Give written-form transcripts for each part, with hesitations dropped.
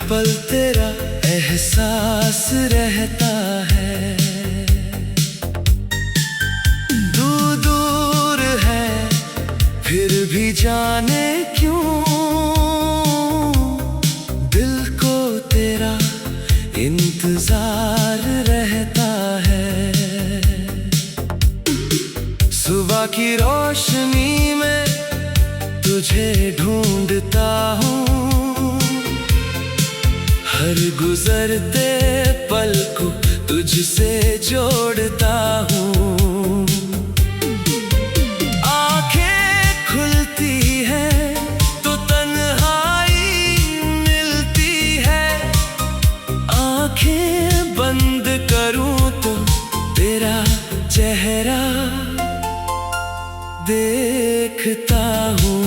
पल तेरा एहसास रहता है। दूर दूर है फिर भी जाने क्यों दिल को तेरा इंतजार रहता है। सुबह की रोशनी में तुझे ढूंढता हूँ, हर गुजरते पल को तुझसे जोड़ता हूँ। आंखें खुलती हैं तो तन्हाई मिलती है, आंखें बंद करूँ तो तेरा चेहरा देखता हूँ।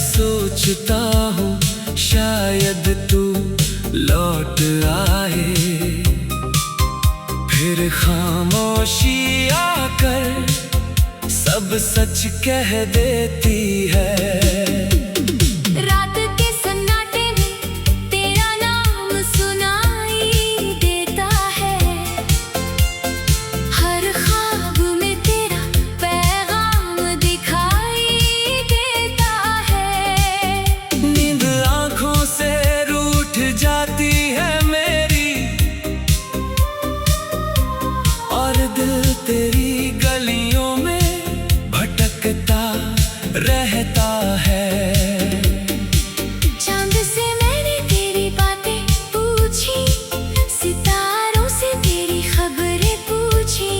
सोचता हूँ शायद तू लौट आए, फिर खामोशी आकर सब सच कह देती है। रात के सन्नाटे में तेरा नाम सुनाई देता है, हर ख्वाब में तेरा पैगाम दिखाई देता है। नींद आँखों से रूठ जाती है मेरी, और दिल तेरी गलियों में भटकता रहता है। चांद से मैंने तेरी बातें पूछी, सितारों से तेरी खबरें पूछी,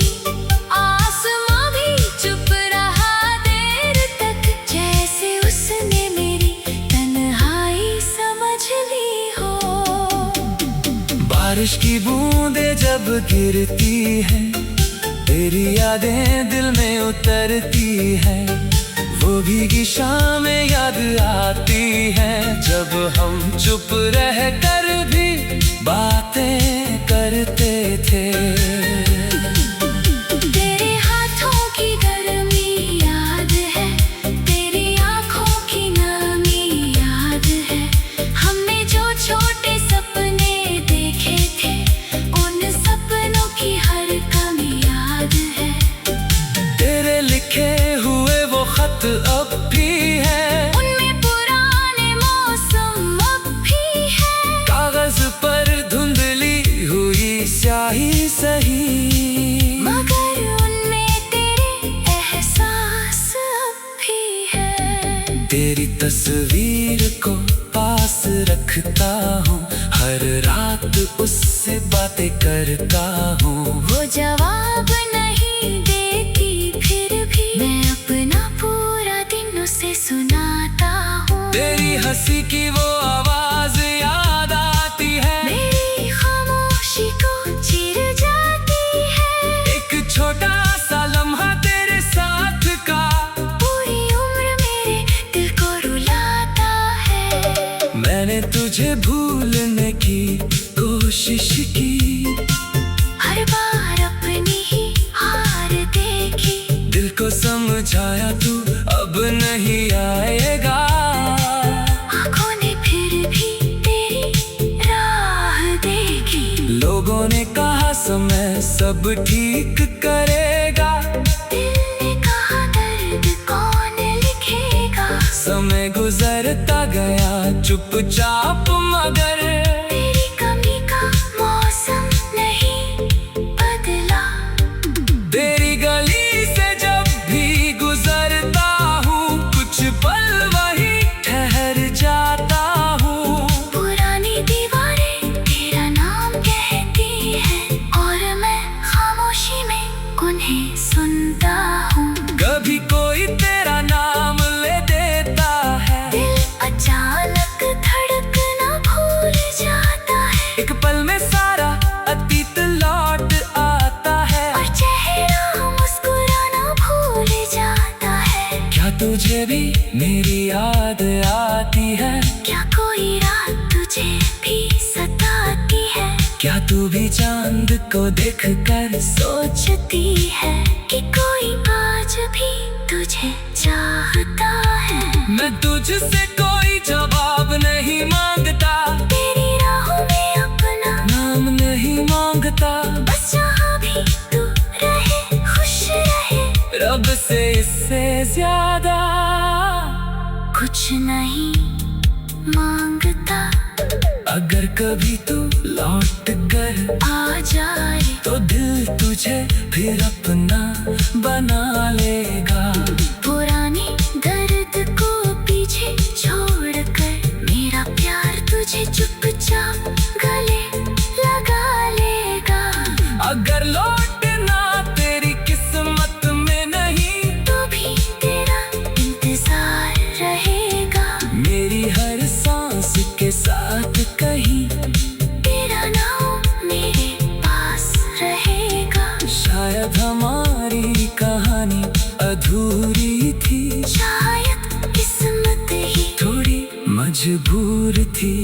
आसमां भी चुप रहा देर तक, जैसे उसने मेरी तन्हाई समझ ली हो। बारिश की बूंदें जब गिरती हैं, तेरी यादें दिल में उतरती हैं, वो भीगी शामें याद आती हैं, जब हम चुप रह कर भी बातें करते थे। तेरे हाथों की गर्मी याद है, तेरी आँखों की नमी याद है, हमने जो छोटे सपने देखे थे, उन सपनों की हर कमी याद है। तेरे लिखे हुए वो खत अब भी है, उनमें पुराने मौसम अब भी है, कागज पर धुंधली हुई स्याही सही, मगर उनमें तेरे एहसास अब भी है। तेरी तस्वीर को पास रखता हूँ, हर रात उससे बातें करता हूँ। वो जवाब नहीं देती फिर भी मैं अपना पूरा दिन उसे सुनाता हूँ। तेरी हंसी की वो आवाज याद आती है, मेरी खामोशी को चिर जाती है, एक छोटा सा लम्हा तेरे साथ का पूरी उम्र मेरे दिल को रुलाता है। मैंने तुझे भूलने की कोशिश की, हर बार अपनी ही हार देखी, दिल को समझाया तू अब नहीं आएगा, आँखों ने फिर भी तेरी राह देखी। लोगों ने कहा समय सब ठीक करेगा, दिल ने कहा दर्द कौन लिखेगा, समय गुजरता गया चुपचाप, मगर तेरी कमी का मौसम नहीं बदला। तेरी गली से जब भी गुजरता हूँ, कुछ पल वही ठहर जाता हूँ। पुरानी दीवारें तेरा नाम कहती हैं, और मैं खामोशी में उन्हें सुनता हूँ। कभी कोई तेरा नाम ले देता है, दिल अचानक धड़कना भूल तुझे भी मेरी याद आती है? क्या कोई रात तुझे भी सताती है? क्या तू भी चांद को देख कर सोचती है कि कोई आज भी तुझे चाहता है? मैं तुझसे कोई जवाब नहीं मांगता, तेरी राहों में अपना नाम नहीं मांगता, बस जहाँ भी तू रहे खुश रहे। रब से इससे ज्यादा कुछ नहीं मांगता। अगर कभी तू लौट कर आ जाए तो दिल तुझे फिर अपना बना लेगा। पुराने दर्द को पीछे छोड़कर मेरा प्यार तुझे चुपचाप गले लगा लेगा। अगर लौटना तेरी किस्मत में नहीं तो भी तेरा इंतजार रहेगा। मेरी हर सांस के साथ कहीं तेरा नाम मेरे पास रहेगा। शायद हमारी कहानी अधूरी थी, शायद किस्मत ही थोड़ी मजबूर थी।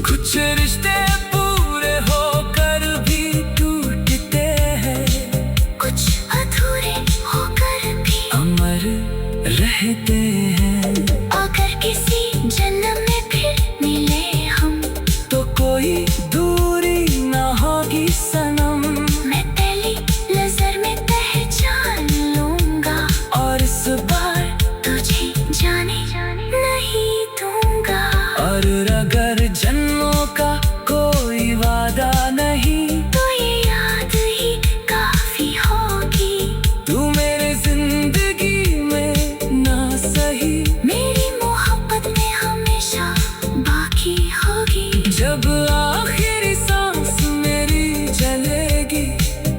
कुछ रिश्ते पूरे होकर भी टूटते हैं, कुछ अधूरे होकर भी अमर रहते हैं। अगर किसी जन्म में फिर मिले हम तो कोई दूरी ना होगी सनम, मैं पहली नजर में पहचान लूंगा। और इस बार तुझे जाने नहीं दूंगा। और अगर जन्मों का कोई वादा नहीं तो ये याद ही काफी होगी। तू मेरे जिंदगी में ना सही, मेरी मोहब्बत में हमेशा बाकी होगी। जब आखिरी सांस मेरी जलेगी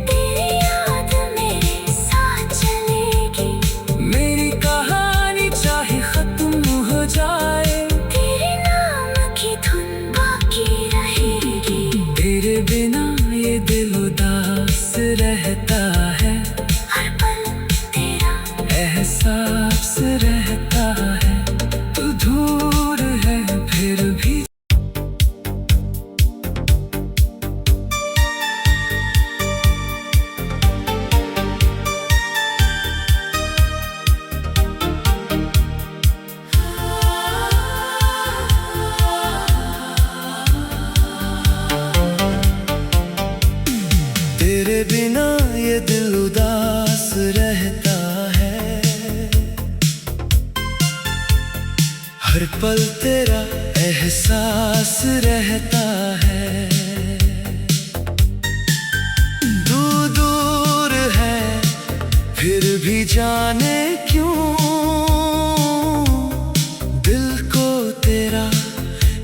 तेरी याद मेरे साथ चलेगी। मेरी कहानी चाहे खत्म हो जाए, तेरे नाम की धुन बाकी रहेगी। तेरे बिना ये दिल उदास रहता है, हर पल तेरा एहसास रहता है। तू दूर है फिर भी तेरे बिना ये दिल उदास रहता है। हर पल तेरा एहसास रहता है। दूर दूर है फिर भी जाने क्यों दिल को तेरा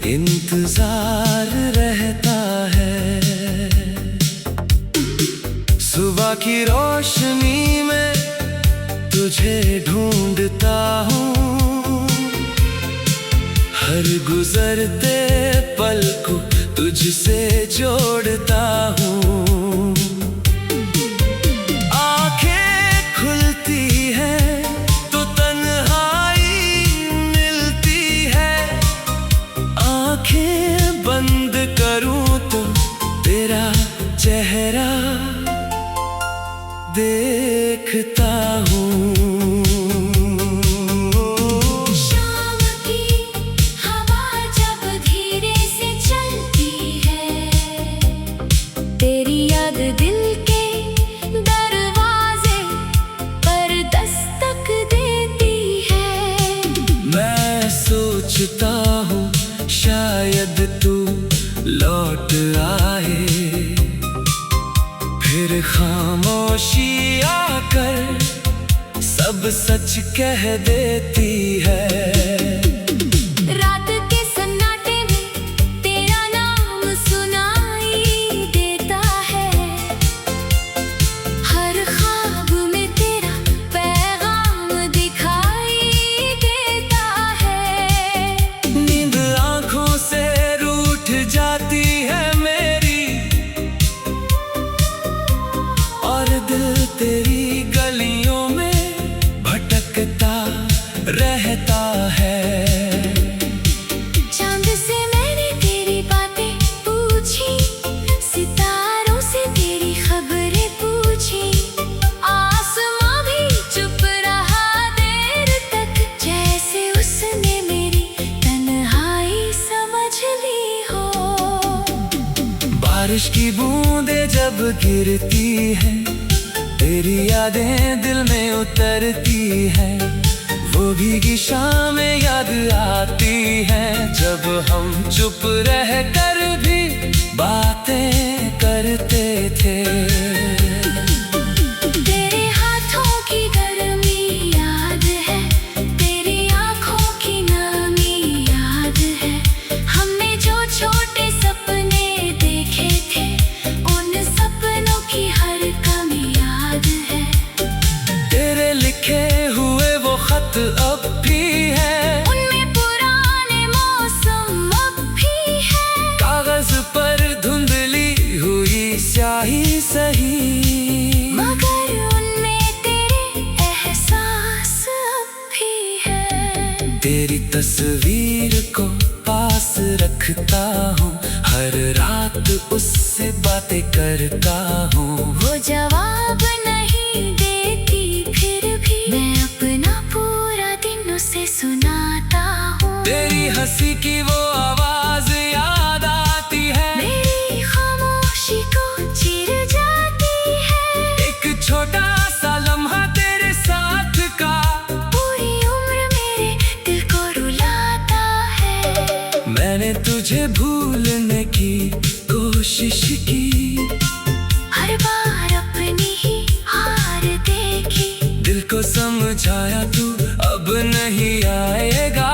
इंतजार रहता है। सुबह की रोशनी में तुझे ढूंढता हूँ, हर गुजरते पल को तुझसे जोड़ता हूँ। आंखें खुलती हैं तो तन्हाई मिलती है, आंखें बंद करूँ तो तेरा चेहरा देखता हूँ। शाम की हवा जब धीरे से चलती है, तेरी याद दिल के दरवाजे पर दस्तक देती है। मैं सोचता हूँ शायद तू लौट आए, फिर खामोशी आकर सब सच कह देती है। रात के सन्नाटे में तेरा नाम सुनाई देता है। हर ख्वाब में तेरा पैगाम दिखाई देता है। नींद आँखों से रूठ जाती है मेरी, और दिल तेरी गलियों में भटकता रहता बारिश की बूंदें जब गिरती है, तेरी यादें दिल में उतरती है। वो भीगी शामें याद आती हैं, जब हम चुप रह कर भी बातें करते थे। तेरे हाथों की गर्मी याद है, तेरी आँखों की नमी याद है। हमने जो छोटे सपने देखे थे, उन सपनों की हर कमी याद है। तेरे लिखे हुए वो खत अब भी है, उनमें पुराने मौसम अब भी है। कागज पर धुंधली हुई स्याही सही, मगर उनमें तेरे एहसास अब भी है। तेरी तस्वीर को पास रखता हूँ, हर रात उससे बातें करता हूँ। वो जवाब नहीं देती, फिर भी मैं अपना पूरा दिन उसे सुनाता हूँ। तेरी हंसी की वो आवाज याद आती है, मेरी खामोशी को चिर जाती है। एक छोटा सा लम्हा तेरे साथ का पूरी उम्र मेरे दिल को रुलाता है। मैंने तुझे भूलने की कोशिश की, हर बार अपनी ही हार देखी। दिल को समझाया तू अब नहीं आएगा।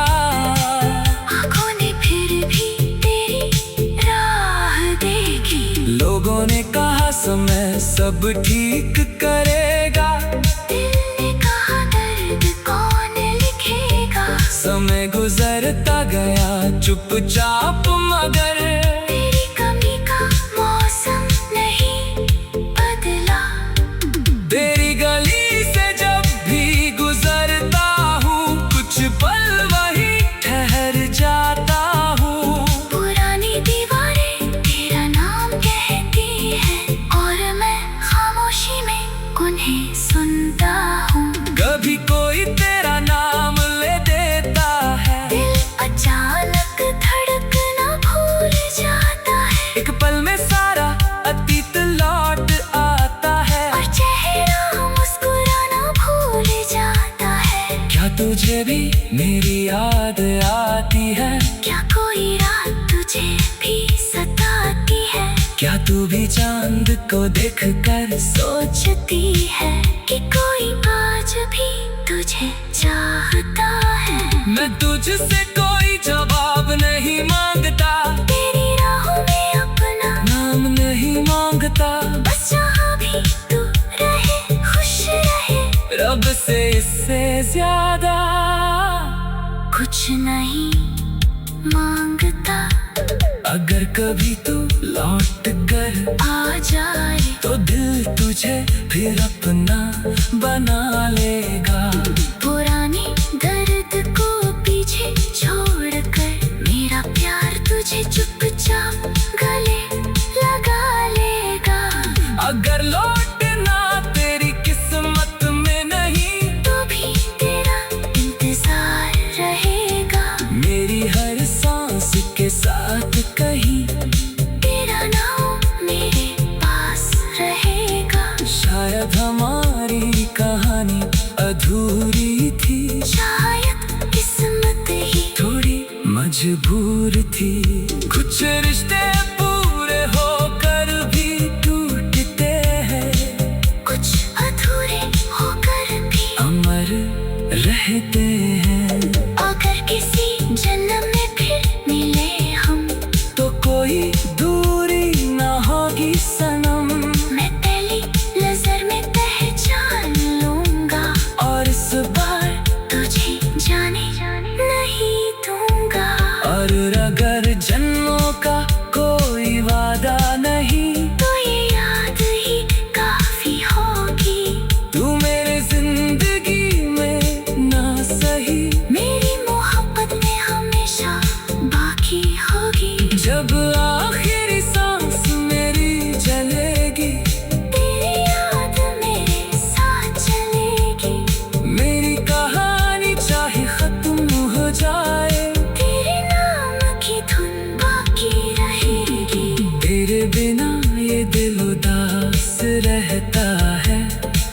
आँखों ने फिर भी तेरी राह देखी। लोगों ने कहा समय सब ठीक करेगा, दिल ने कहा दर्द कौन लिखेगा। समय गुजरता गया चुपचाप, मगर तेरी कमी का मौसम नहीं बदला। तेरी गली से जब भी गुजरता हूँ, कुछ पल वही ठहर जाता हूँ। पुरानी दीवारें तेरा नाम कहती हैं, और मैं खामोशी में उन्हें सुनता हूँ। कभी कोई तेरा नाम ले देता है, दिल अचानक धड़कना भूल जाता है। एक पल में सारा अतीत लौट आता है, और चेहरा मुस्कुराना भूल जाता है। क्या तुझे भी मेरी याद आती है? क्या कोई रात तुझे भी सताती है? क्या तू भी चांद को देख कर सोचती है कि कोई आज भी तुझे चाहता है? मैं तुझसे कोई जवाब नहीं मांगता, तेरी राहों में अपना नाम नहीं मांगता। बस जहाँ भी तू रहे खुश रहे, रब से इससे ज्यादा कुछ नहीं मांगता। अगर कभी तू लौट कर आ जाए तो दिल तुझे फिर अपना बना लेगा। पुरानी दर्द को पीछे छोड़कर, मेरा प्यार तुझे चुपचाप गले लगा लेगा। अगर लौटना तेरी किस्मत में नहीं, तो भी तेरा इंतजार रहेगा। मेरी हर सांस के साथ कहीं तेरा नाम मेरे पास रहेगा। शायद हमारी कहानी अधूरी थी, शायद किस्मत ही थोड़ी मजबूर थी। कुछ रिश्ते पूरे होकर भी टूटते हैं, कुछ अधूरे होकर भी अमर रहते हैं। अगर किसी जन्म में फिर मिले हम, तो कोई उदास रहता है,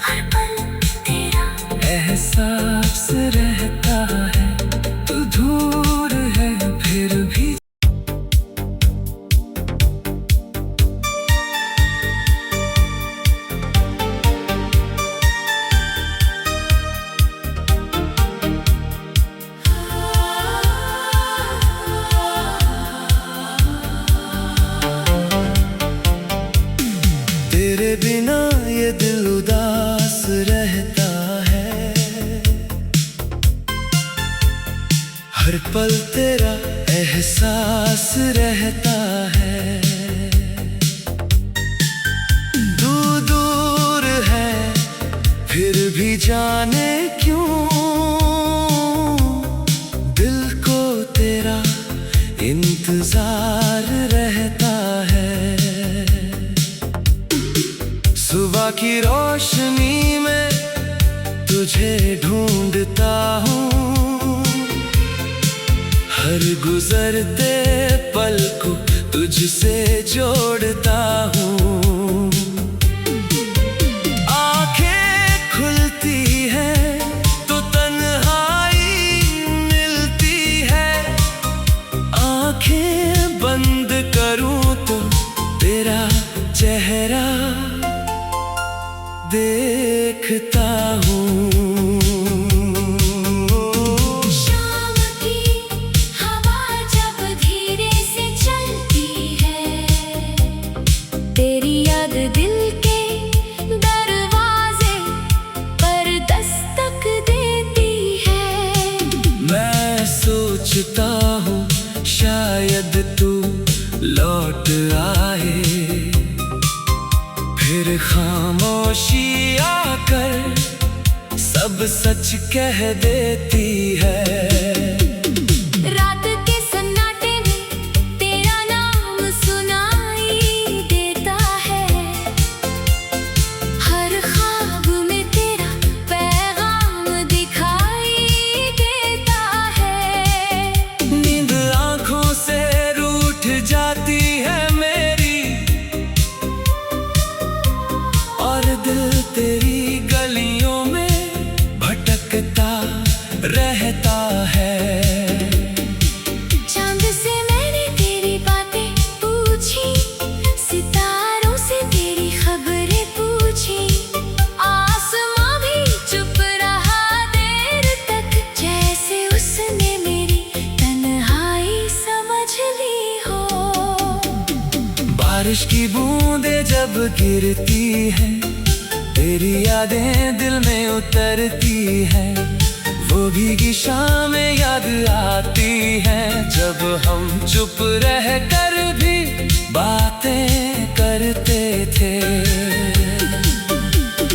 हर पल तेरा एहसास रहता है। तू दूर है फिर भी तेरे बिना ये दिल उदास रहता है, हर पल तेरा एहसास रहता है। तू दूर है फिर भी जाने क्यों दिल को तेरा इंतजार रहता है। सुबह की रोशनी में तुझे ढूंढता हूँ, हर गुजरते पल को तुझसे जोड़ता हूँ। आंखें खुलती हैं तो तन्हाई मिलती है, आंखें बंद करूँ तो तेरा चेहरा देखता हूँ। शाम की हवा जब धीरे से चलती है, तेरी याद दिल के दरवाजे पर दस्तक देती है। मैं सोचता हूँ शायद तू लौट आए, फिर खामोशी आकर सब सच कह देती है। रात के सन्नाटे में तेरा नाम सुनाई देता है, हर ख्वाब में तेरा पैगाम दिखाई देता है। नींद आँखों से रूठ जाती है मेरी, और दिल तेरी गलियों में भटकता रहता है। चांद से मैंने तेरी बातें पूछी, सितारों से तेरी खबरें पूछी, आसमां भी चुप रहा देर तक, जैसे उसने मेरी तन्हाई समझ ली हो। बारिश की बूंदें जब गिरती हैं, तेरी यादें दिल में उतरती हैं। वो भीगी शामें याद आती हैं, जब हम चुप रह कर भी बातें करते थे।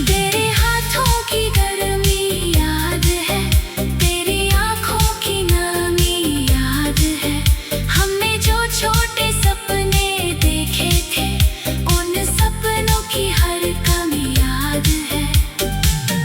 तेरे हाथों की गर्मी याद है, तेरी आँखों की नमी याद है, हमने जो छोटे सपने देखे थे, उन सपनों की हर कमी याद है।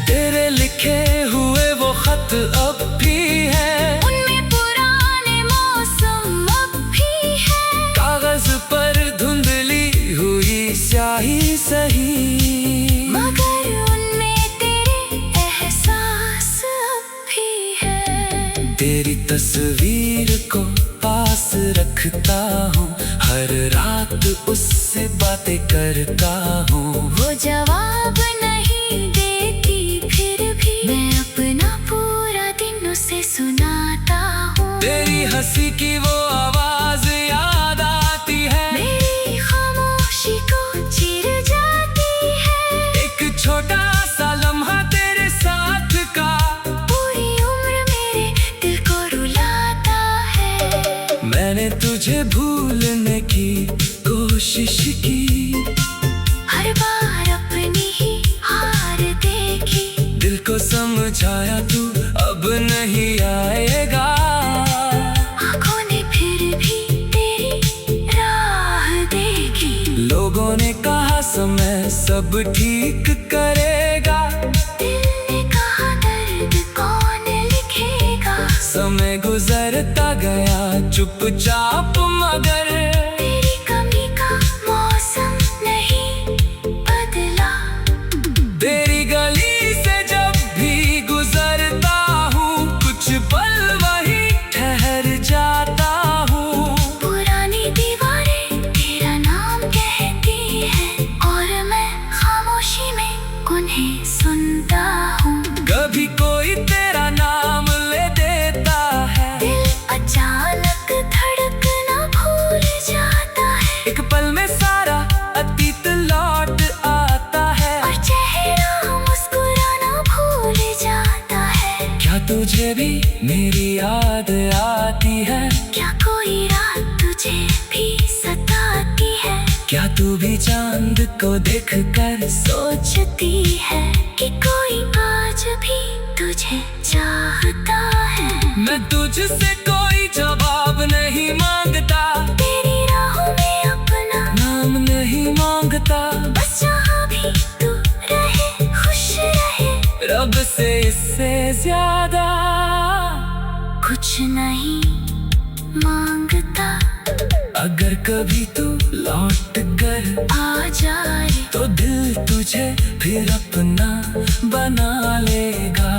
तेरे लिखे हुए वो खत अब भी है, उनमें पुराने मौसम अब भी है, कागज पर धुंधली हुई स्याही सही, मगर उनमें तेरे एहसास अब भी है। तेरी तस्वीर को पास रखता हूँ, हर रात उससे बातें करता हूँ। वो जवाब नहीं देती फिर भी मैं अपना पूरा दिन उसे सुनाता हूँ। तेरी हंसी की वो आवाज याद आती है, मेरी खामोशी को चिर जाती है, एक छोटा सा लम्हा तेरे साथ का पूरी उम्र मेरे दिल को रुलाता है। मैंने तुझे भूलने की कोशिश की, हर बार अपनी ही हार देखी, दिल को समझाया तू अब नहीं आएगा, आँखों ने फिर भी तेरी राह देखी। लोगों ने कहा समय सब ठीक करेगा, दिल ने कहा दर्द कौन लिखेगा, समय गुजरता गया चुपचाप, मगर तेरी कमी का मौसम नहीं तुझे भी मेरी याद आती है? क्या कोई रात तुझे भी सताती है? क्या तू भी चांद को देखकर सोचती है कि कोई आज भी तुझे चाहता है? मैं तुझसे कोई जवाब नहीं मांगता, तेरी राहों में अपना नाम नहीं मांगता, बस जहाँ भी तू रहे खुश रहे। रब से इससे ज्यादा कुछ नहीं मांगता। अगर कभी तू लौट कर आ जाए तो दिल तुझे फिर अपना बना लेगा।